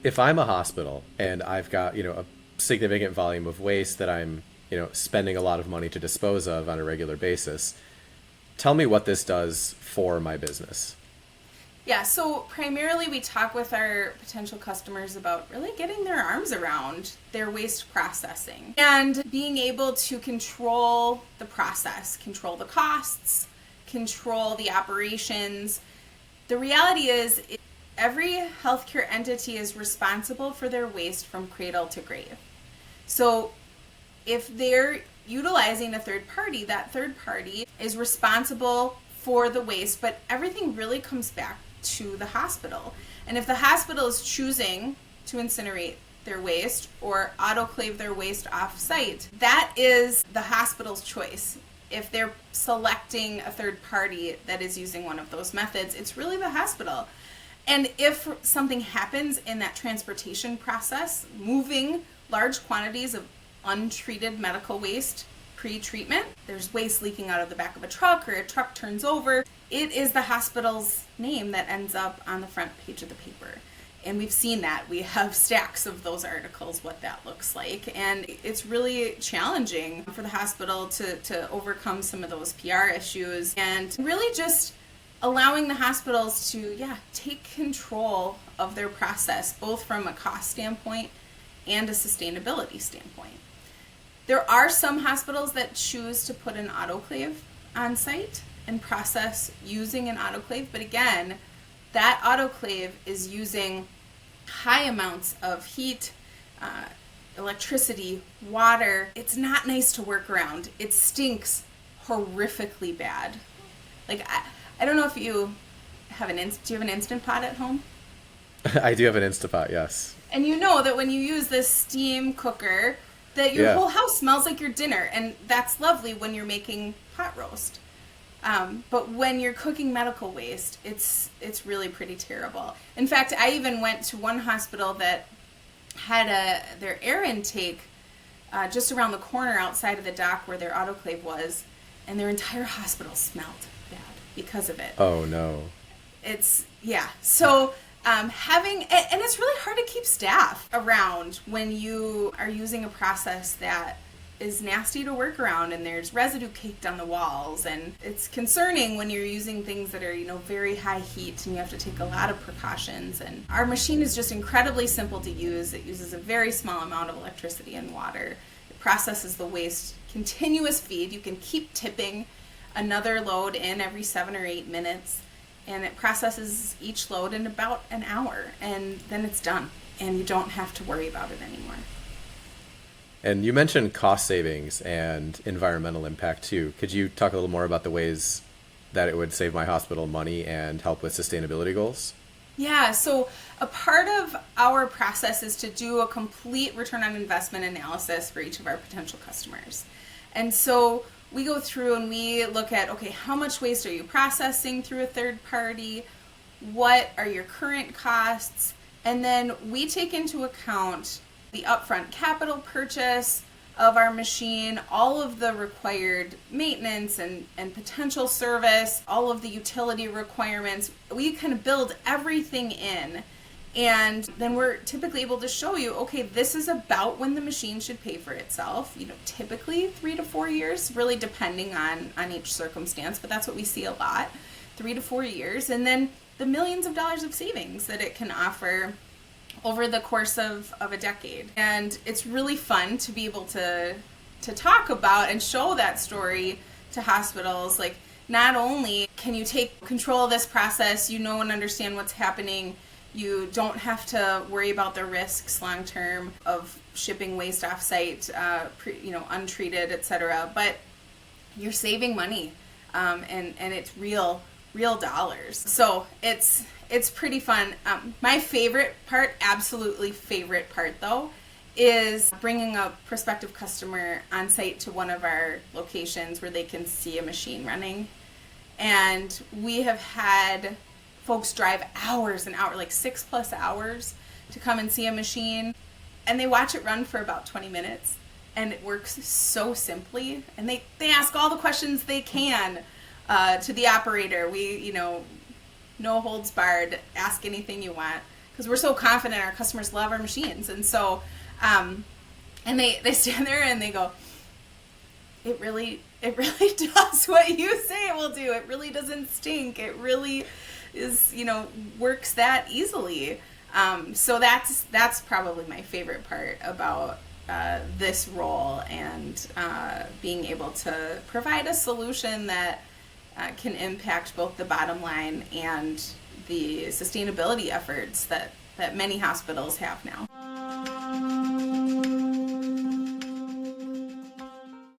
If I'm a hospital and I've got, a significant volume of waste that I'm, spending a lot of money to dispose of on a regular basis, tell me what this does for my business. Yeah, so primarily we talk with our potential customers about really getting their arms around their waste processing and being able to control the process, control the costs, control the operations. The reality is, every healthcare entity is responsible for their waste from cradle to grave. So if they're utilizing a third party, that third party is responsible for the waste, but everything really comes back to the hospital. And if the hospital is choosing to incinerate their waste or autoclave their waste off site, that is the hospital's choice. If they're selecting a third party that is using one of those methods, it's really the hospital. And if something happens in that transportation process, moving large quantities of untreated medical waste pre-treatment, there's waste leaking out of the back of a truck or a truck turns over, it is the hospital's name that ends up on the front page of the paper. And we've seen that. We have stacks of those articles, what that looks like. And it's really challenging for the hospital to overcome some of those PR issues and really just allowing the hospitals to, take control of their process, both from a cost standpoint and a sustainability standpoint. There are some hospitals that choose to put an autoclave on site and process using an autoclave, but again, that autoclave is using high amounts of heat, electricity, water. It's not nice to work around. It stinks horrifically bad. Like, I don't know if you have do you have an Instant Pot at home? I do have an Instapot, yes. And you know that when you use this steam cooker, that your whole house smells like your dinner, and that's lovely when you're making pot roast. But when you're cooking medical waste, it's really pretty terrible. In fact, I even went to one hospital that had their air intake just around the corner outside of the dock where their autoclave was, and their entire hospital smelled bad because of it. Oh, no. So and it's really hard to keep staff around when you are using a process that is nasty to work around and there's residue caked on the walls, and it's concerning when you're using things that are very high heat and you have to take a lot of precautions. And our machine is just incredibly simple to use. It uses a very small amount of electricity and water. It processes the waste, continuous feed. You can keep tipping another load in every 7 or 8 minutes, and it processes each load in about an hour, and then it's done and you don't have to worry about it anymore. And you mentioned cost savings and environmental impact too. Could you talk a little more about the ways that it would save my hospital money and help with sustainability goals? Yeah, so a part of our process is to do a complete return on investment analysis for each of our potential customers. And so we go through and we look at, okay, how much waste are you processing through a third party? What are your current costs? And then we take into account the upfront capital purchase of our machine, all of the required maintenance and potential service, all of the utility requirements. We kind of build everything in, and then we're typically able to show you, okay, this is about when the machine should pay for itself. Typically 3 to 4 years, really depending on each circumstance, but that's what we see a lot, 3 to 4 years. And then the millions of dollars of savings that it can offer over the course of a decade. And it's really fun to be able to talk about and show that story to hospitals. Like, not only can you take control of this process, and understand what's happening, you don't have to worry about the risks long term of shipping waste off site, untreated, etc. But you're saving money, and it's real dollars. So it's pretty fun. My favorite part, absolutely favorite part though, is bringing a prospective customer on site to one of our locations where they can see a machine running. And we have had folks drive hours and hours, like 6+ hours, to come and see a machine, and they watch it run for about 20 minutes, and it works so simply, and they ask all the questions they can to the operator. We, no holds barred, ask anything you want, because we're so confident our customers love our machines. And so, and they stand there and they go, it really does what you say it will do. It really doesn't stink. It really is, works that easily. So that's probably my favorite part about this role, and being able to provide a solution that can impact both the bottom line and the sustainability efforts that many hospitals have now.